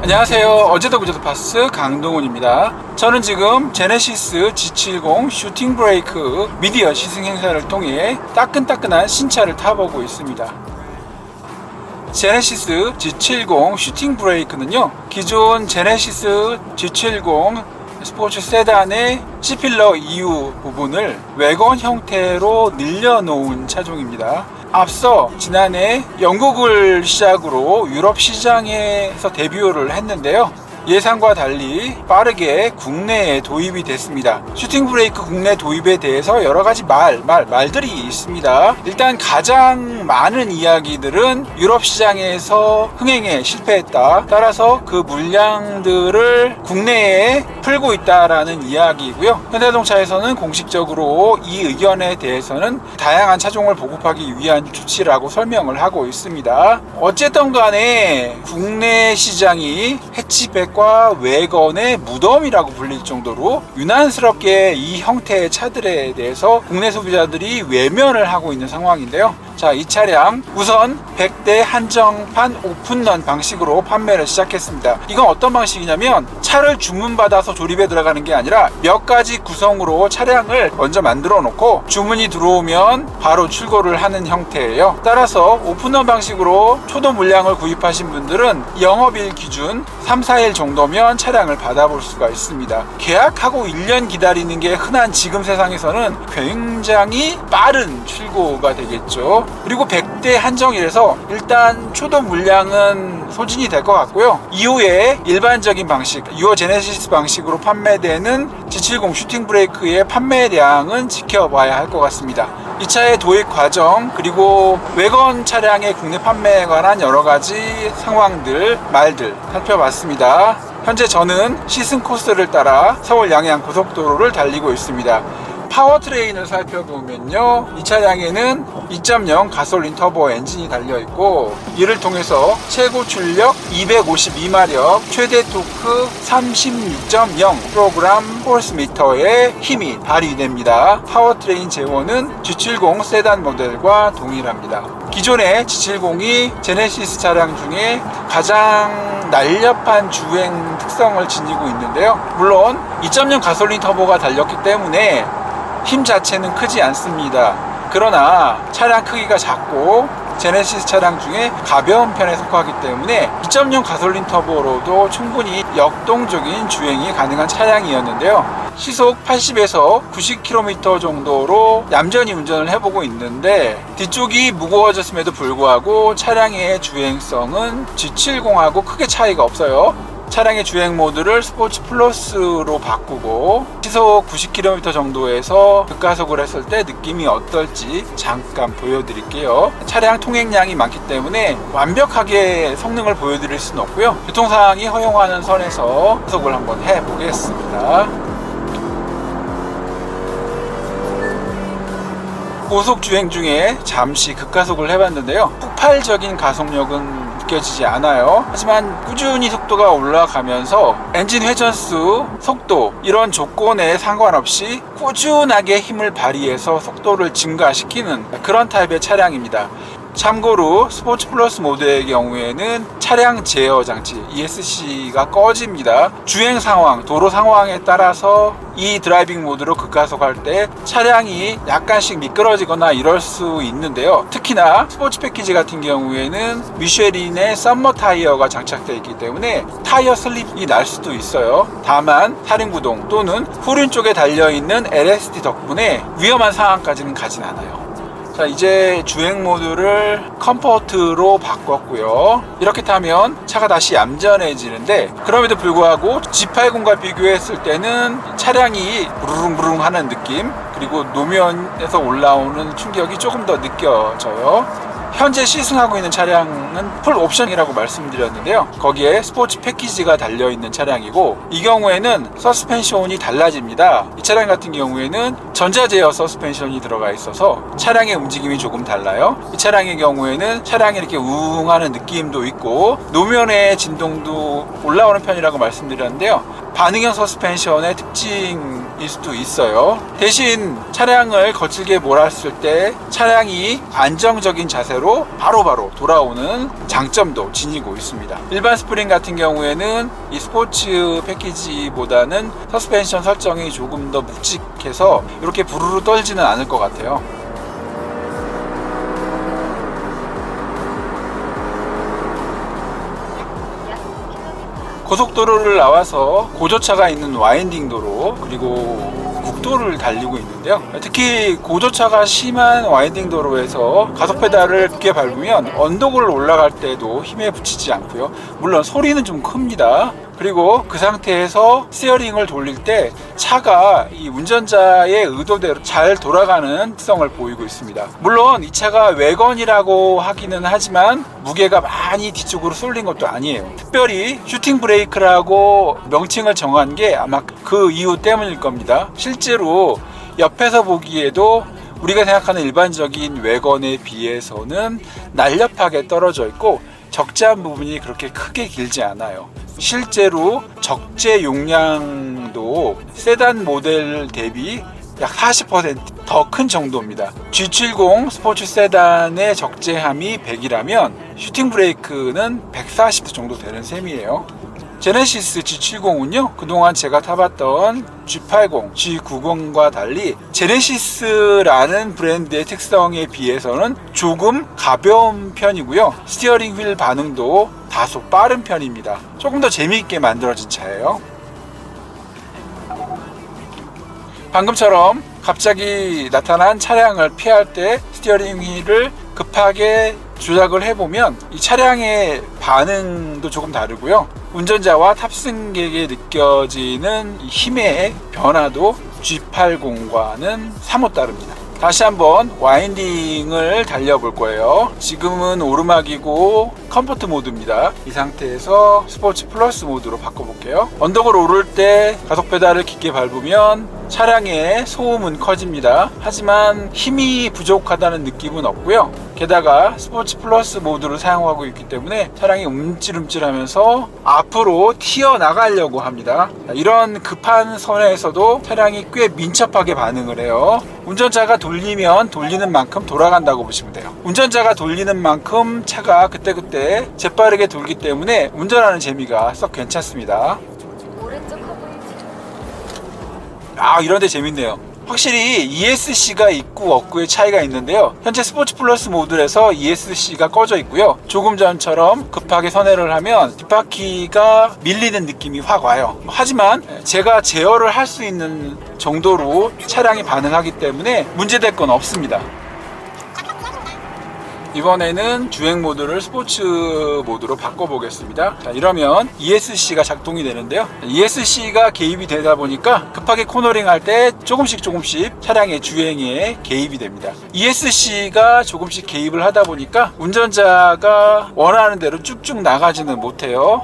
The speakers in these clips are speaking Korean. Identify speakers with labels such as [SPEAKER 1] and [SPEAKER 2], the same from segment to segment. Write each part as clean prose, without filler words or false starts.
[SPEAKER 1] 안녕하세요. 어제도 그제도 파스 강동훈입니다. 저는 지금 제네시스 G70 슈팅 브레이크 미디어 시승 행사를 통해 따끈따끈한 신차를 타보고 있습니다. 제네시스 G70 슈팅 브레이크는요, 기존 제네시스 G70 스포츠 세단의 C필러 이후 부분을 외건 형태로 늘려놓은 차종입니다. 앞서 지난해 영국을 시작으로 유럽 시장에서 데뷔를 했는데요, 예상과 달리 빠르게 국내에 도입이 됐습니다. 슈팅 브레이크 국내 도입에 대해서 여러가지 말들이 있습니다. 일단 가장 많은 이야기들은 유럽 시장에서 흥행에 실패했다, 따라서 그 물량들을 국내에 풀고 있다라는 이야기이고요. 현대자동차에서는 공식적으로 이 의견에 대해서는 다양한 차종을 보급하기 위한 조치라고 설명을 하고 있습니다. 어쨌든 간에 국내 시장이 해치백 외건의 무덤이라고 불릴 정도로 유난스럽게 이 형태의 차들에 대해서 국내 소비자들이 외면을 하고 있는 상황인데요. 자, 이 차량 우선 100대 한정판 오픈런 방식으로 판매를 시작했습니다. 이건 어떤 방식이냐면 차를 주문받아서 조립에 들어가는 게 아니라 몇 가지 구성으로 차량을 먼저 만들어 놓고 주문이 들어오면 바로 출고를 하는 형태예요. 따라서 오픈런 방식으로 초도 물량을 구입하신 분들은 영업일 기준 3, 4일 정도면 차량을 받아볼 수가 있습니다. 계약하고 1년 기다리는 게 흔한 지금 세상에서는 굉장히 빠른 출고가 되겠죠. 그리고 100대 한정이라서 일단 초도 물량은 소진이 될 것 같고요. 이후에 일반적인 방식, 유어 제네시스 방식으로 판매되는 G70 슈팅 브레이크의 판매량은 지켜봐야 할 것 같습니다. 이 차의 도입 과정, 그리고 외건 차량의 국내 판매에 관한 여러가지 상황들, 말들 살펴봤습니다. 현재 저는 시승 코스를 따라 서울 양양 고속도로를 달리고 있습니다. 파워트레인을 살펴보면요, 이 차량에는 2.0 가솔린 터보 엔진이 달려있고, 이를 통해서 최고 출력 252마력, 최대 토크 36.0 프로그램 포스미터의 힘이 발휘됩니다. 파워트레인 제원은 G70 세단 모델과 동일합니다. 기존의 G70이 제네시스 차량 중에 가장 날렵한 주행 특성을 지니고 있는데요, 물론 2.0 가솔린 터보가 달렸기 때문에 힘 자체는 크지 않습니다. 그러나 차량 크기가 작고 제네시스 차량 중에 가벼운 편에 속하기 때문에 2.0 가솔린 터보로도 충분히 역동적인 주행이 가능한 차량이었는데요, 시속 80에서 90km 정도로 얌전히 운전을 해보고 있는데, 뒤쪽이 무거워졌음에도 불구하고 차량의 주행성은 G70하고 크게 차이가 없어요. 차량의 주행 모드를 스포츠 플러스로 바꾸고 시속 90km 정도에서 급가속을 했을 때 느낌이 어떨지 잠깐 보여드릴게요. 차량 통행량이 많기 때문에 완벽하게 성능을 보여드릴 수는 없고요, 교통상황이 허용하는 선에서 가속을 한번 해보겠습니다. 고속 주행 중에 잠시 급가속을 해봤는데요, 폭발적인 가속력은 느껴지지 않아요. 하지만 꾸준히 속도가 올라가면서 엔진 회전수, 속도, 이런 조건에 상관없이 꾸준하게 힘을 발휘해서 속도를 증가시키는 그런 타입의 차량입니다. 참고로 스포츠 플러스 모드의 경우에는 차량 제어 장치 ESC가 꺼집니다. 주행 상황, 도로 상황에 따라서 이 드라이빙 모드로 급가속할 때 차량이 약간씩 미끄러지거나 이럴 수 있는데요, 특히나 스포츠 패키지 같은 경우에는 미쉐린의 썸머 타이어가 장착되어 있기 때문에 타이어 슬립이 날 수도 있어요. 다만 사륜구동 또는 후륜 쪽에 달려있는 LSD 덕분에 위험한 상황까지는 가진 않아요. 자, 이제 주행 모드를 컴포트로 바꿨고요. 이렇게 타면 차가 다시 얌전해지는데, 그럼에도 불구하고 G80과 비교했을 때는 차량이 부르릉부르릉 하는 느낌, 그리고 노면에서 올라오는 충격이 조금 더 느껴져요. 현재 시승하고 있는 차량은 풀 옵션이라고 말씀드렸는데요, 거기에 스포츠 패키지가 달려있는 차량이고, 이 경우에는 서스펜션이 달라집니다. 이 차량 같은 경우에는 전자제어 서스펜션이 들어가 있어서 차량의 움직임이 조금 달라요. 이 차량의 경우에는 차량이 이렇게 우웅하는 느낌도 있고 노면의 진동도 올라오는 편이라고 말씀드렸는데요, 반응형 서스펜션의 특징 일 수도 있어요. 대신 차량을 거칠게 몰았을 때 차량이 안정적인 자세로 바로바로 돌아오는 장점도 지니고 있습니다. 일반 스프링 같은 경우에는 이 스포츠 패키지보다는 서스펜션 설정이 조금 더 묵직해서 이렇게 부르르 떨지는 않을 것 같아요. 고속도로를 나와서 고저차가 있는 와인딩 도로 그리고 국도를 달리고 있는데요. 특히 고저차가 심한 와인딩 도로에서 가속 페달을 깊게 밟으면 언덕을 올라갈 때도 힘에 부치지 않고요. 물론 소리는 좀 큽니다. 그리고 그 상태에서 스티어링을 돌릴 때 차가 이 운전자의 의도대로 잘 돌아가는 특성을 보이고 있습니다. 물론 이 차가 외건이라고 하기는 하지만 무게가 많이 뒤쪽으로 쏠린 것도 아니에요. 특별히 슈팅 브레이크라고 명칭을 정한 게 아마 그 이유 때문일 겁니다. 실제로 옆에서 보기에도 우리가 생각하는 일반적인 외건에 비해서는 날렵하게 떨어져 있고 적재한 부분이 그렇게 크게 길지 않아요. 실제로 적재 용량도 세단 모델 대비 약 40% 더 큰 정도입니다. G70 스포츠 세단의 적재함이 100이라면 슈팅 브레이크는 140 정도 되는 셈이에요. 제네시스 G70은요, 그동안 제가 타봤던 G80, G90과 달리 제네시스라는 브랜드의 특성에 비해서는 조금 가벼운 편이고요. 스티어링 휠 반응도 다소 빠른 편입니다. 조금 더 재미있게 만들어진 차예요. 방금처럼 갑자기 나타난 차량을 피할 때 스티어링 휠을 급하게 조작을 해보면 이 차량의 반응도 조금 다르고요. 운전자와 탑승객에 느껴지는 힘의 변화도 G80과는 사뭇 다릅니다. 다시 한번 와인딩을 달려볼 거예요. 지금은 오르막이고 컴포트 모드입니다. 이 상태에서 스포츠 플러스 모드로 바꿔볼게요. 언덕을 오를 때 가속 페달을 깊게 밟으면 차량의 소음은 커집니다. 하지만 힘이 부족하다는 느낌은 없고요. 게다가 스포츠 플러스 모드를 사용하고 있기 때문에 차량이 움찔움찔하면서 앞으로 튀어나가려고 합니다. 이런 급한 선에서도 차량이 꽤 민첩하게 반응을 해요. 운전자가 돌리면 돌리는 만큼 돌아간다고 보시면 돼요. 운전자가 돌리는 만큼 차가 그때그때 재빠르게 돌기 때문에 운전하는 재미가 썩 괜찮습니다. 이런데 재밌네요. 확실히 ESC가 있고 없고의 차이가 있는데요. 현재 스포츠 플러스 모드에서 ESC가 꺼져 있고요. 조금 전처럼 급하게 선회를 하면 뒷바퀴가 밀리는 느낌이 확 와요. 하지만 제가 제어를 할 수 있는 정도로 차량이 반응하기 때문에 문제될 건 없습니다. 이번에는 주행 모드를 스포츠 모드로 바꿔보겠습니다. 자, 이러면 ESC가 작동이 되는데요. ESC가 개입이 되다 보니까 급하게 코너링 할 때 조금씩 차량의 주행에 개입이 됩니다. ESC가 조금씩 개입을 하다 보니까 운전자가 원하는 대로 쭉쭉 나가지는 못해요.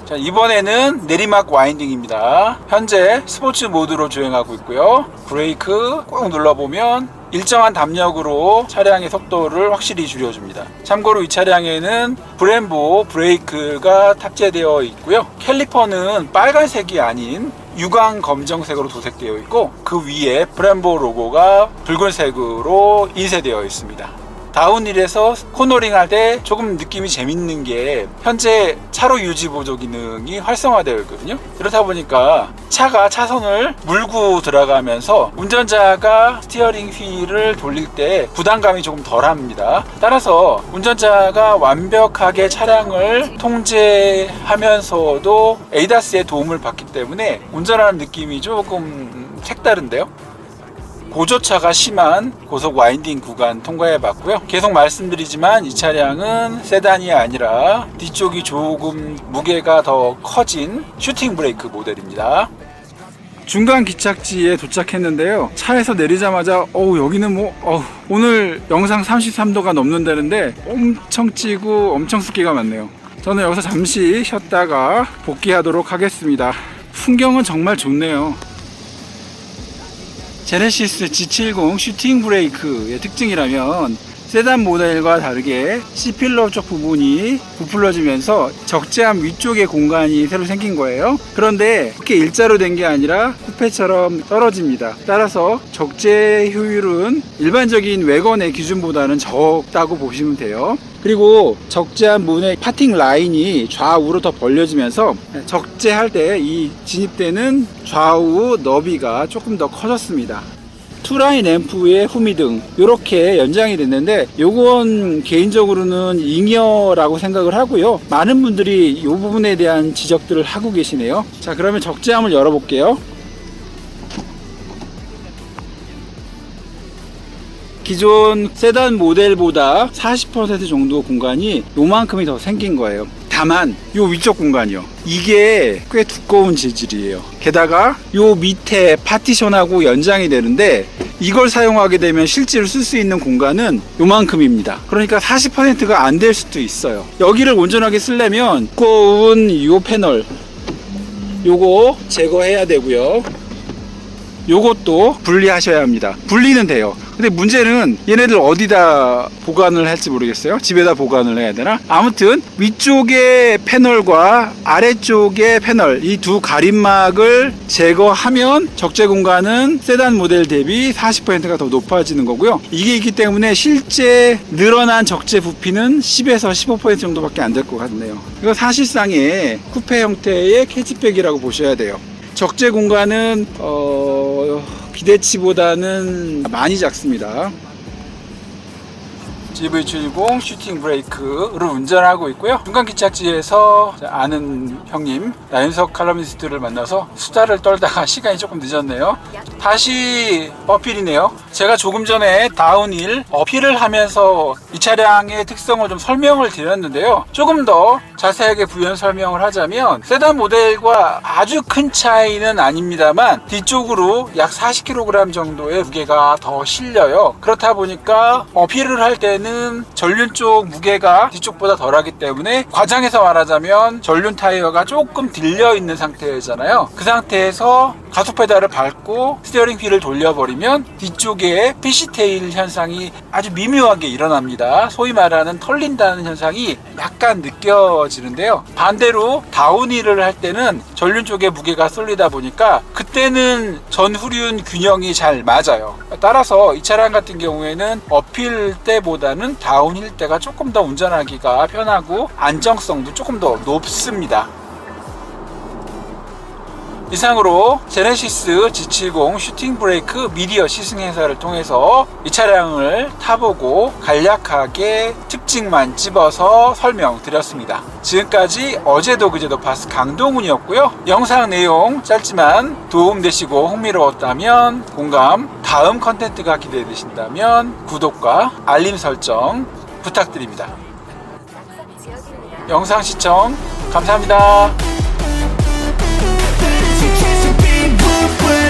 [SPEAKER 1] 자, 이번에는 내리막 와인딩입니다. 현재 스포츠 모드로 주행하고 있고요. 브레이크 꾹 눌러보면 일정한 담력으로 차량의 속도를 확실히 줄여줍니다. 참고로 이 차량에는 브렘보 브레이크가 탑재되어 있고요. 캘리퍼는 빨간색이 아닌 유광 검정색으로 도색되어 있고 그 위에 브렘보 로고가 붉은색으로 인쇄되어 있습니다. 다운힐에서 코너링 할 때 조금 느낌이 재밌는 게 현재 차로 유지 보조 기능이 활성화되어 있거든요. 그렇다 보니까 차가 차선을 물고 들어가면서 운전자가 스티어링 휠을 돌릴 때 부담감이 조금 덜합니다. 따라서 운전자가 완벽하게 차량을 통제하면서도 에이다스의 도움을 받기 때문에 운전하는 느낌이 조금 색다른데요. 고저차가 심한 고속 와인딩 구간 통과해 봤고요. 계속 말씀드리지만 이 차량은 세단이 아니라 뒤쪽이 조금 무게가 더 커진 슈팅 브레이크 모델입니다. 중간 기착지에 도착했는데요. 차에서 내리자마자 여기는 오늘 영상 33도가 넘는다는데 엄청 찌고 엄청 습기가 많네요. 저는 여기서 잠시 쉬었다가 복귀하도록 하겠습니다. 풍경은 정말 좋네요. 제네시스 G70 슈팅 브레이크의 특징이라면 세단 모델과 다르게 C필러 쪽 부분이 부풀러지면서 적재함 위쪽에 공간이 새로 생긴 거예요. 그런데 이렇게 일자로 된 게 아니라 쿠페처럼 떨어집니다. 따라서 적재 효율은 일반적인 외건의 기준보다는 적다고 보시면 돼요. 그리고 적재한 문의 파팅 라인이 좌우로 더 벌려지면서 적재할 때 이 진입되는 좌우 너비가 조금 더 커졌습니다. 투라인 앰프의 후미등 이렇게 연장이 됐는데 요건 개인적으로는 잉여라고 생각을 하고요. 많은 분들이 이 부분에 대한 지적들을 하고 계시네요. 자, 그러면 적재함을 열어볼게요. 기존 세단 모델보다 40% 정도 공간이 요만큼이 더 생긴 거예요. 다만 요 위쪽 공간이요, 이게 꽤 두꺼운 재질이에요. 게다가 요 밑에 파티션하고 연장이 되는데 이걸 사용하게 되면 실제로 쓸 수 있는 공간은 요만큼입니다. 그러니까 40%가 안 될 수도 있어요. 여기를 온전하게 쓰려면 두꺼운 요 패널 요거 제거해야 되고요. 요것도 분리하셔야 합니다. 분리는 돼요. 근데 문제는 얘네들 어디다 보관을 할지 모르겠어요. 집에다 보관을 해야 되나? 아무튼 위쪽의 패널과 아래쪽의 패널, 이 두 가림막을 제거하면 적재 공간은 세단 모델 대비 40%가 더 높아지는 거고요. 이게 있기 때문에 실제 늘어난 적재 부피는 10에서 15% 정도밖에 안 될 것 같네요. 이거 사실상의 쿠페 형태의 캐치백이라고 보셔야 돼요. 적재 공간은 기대치보다는 많이 작습니다. GV70 슈팅 브레이크를 운전하고 있고요. 중간기착지에서 아는 형님 나윤석 칼럼니스트를 만나서 수다를 떨다가 시간이 조금 늦었네요. 다시 어필이네요. 제가 조금 전에 다운힐 어필을 하면서 이 차량의 특성을 좀 설명을 드렸는데요. 조금 더 자세하게 부연 설명을 하자면 세단 모델과 아주 큰 차이는 아닙니다만 뒤쪽으로 약 40kg 정도의 무게가 더 실려요. 그렇다 보니까 어필을 할 때는 전륜 쪽 무게가 뒤쪽보다 덜하기 때문에 과장해서 말하자면 전륜 타이어가 조금 들려 있는 상태잖아요. 그 상태에서 가속 페달을 밟고 스티어링 휠을 돌려버리면 뒤쪽에 피시테일 현상이 아주 미묘하게 일어납니다. 소위 말하는 털린다는 현상이 약간 느껴지는데요. 반대로 다운힐을 할 때는 전륜 쪽에 무게가 쏠리다 보니까 그때는 전후륜 균형이 잘 맞아요. 따라서 이 차량 같은 경우에는 어필 때보다는 다운힐 때가 조금 더 운전하기가 편하고 안정성도 조금 더 높습니다. 이상으로 제네시스 G70 슈팅 브레이크 미디어 시승 행사를 통해서 이 차량을 타보고 간략하게 특징만 집어서 설명드렸습니다. 지금까지 어제도 그제도 파스 강동훈이었고요. 영상 내용 짧지만 도움되시고 흥미로웠다면 공감, 다음 컨텐츠가 기대되신다면 구독과 알림 설정 부탁드립니다. 영상 시청 감사합니다.
[SPEAKER 2] Big roof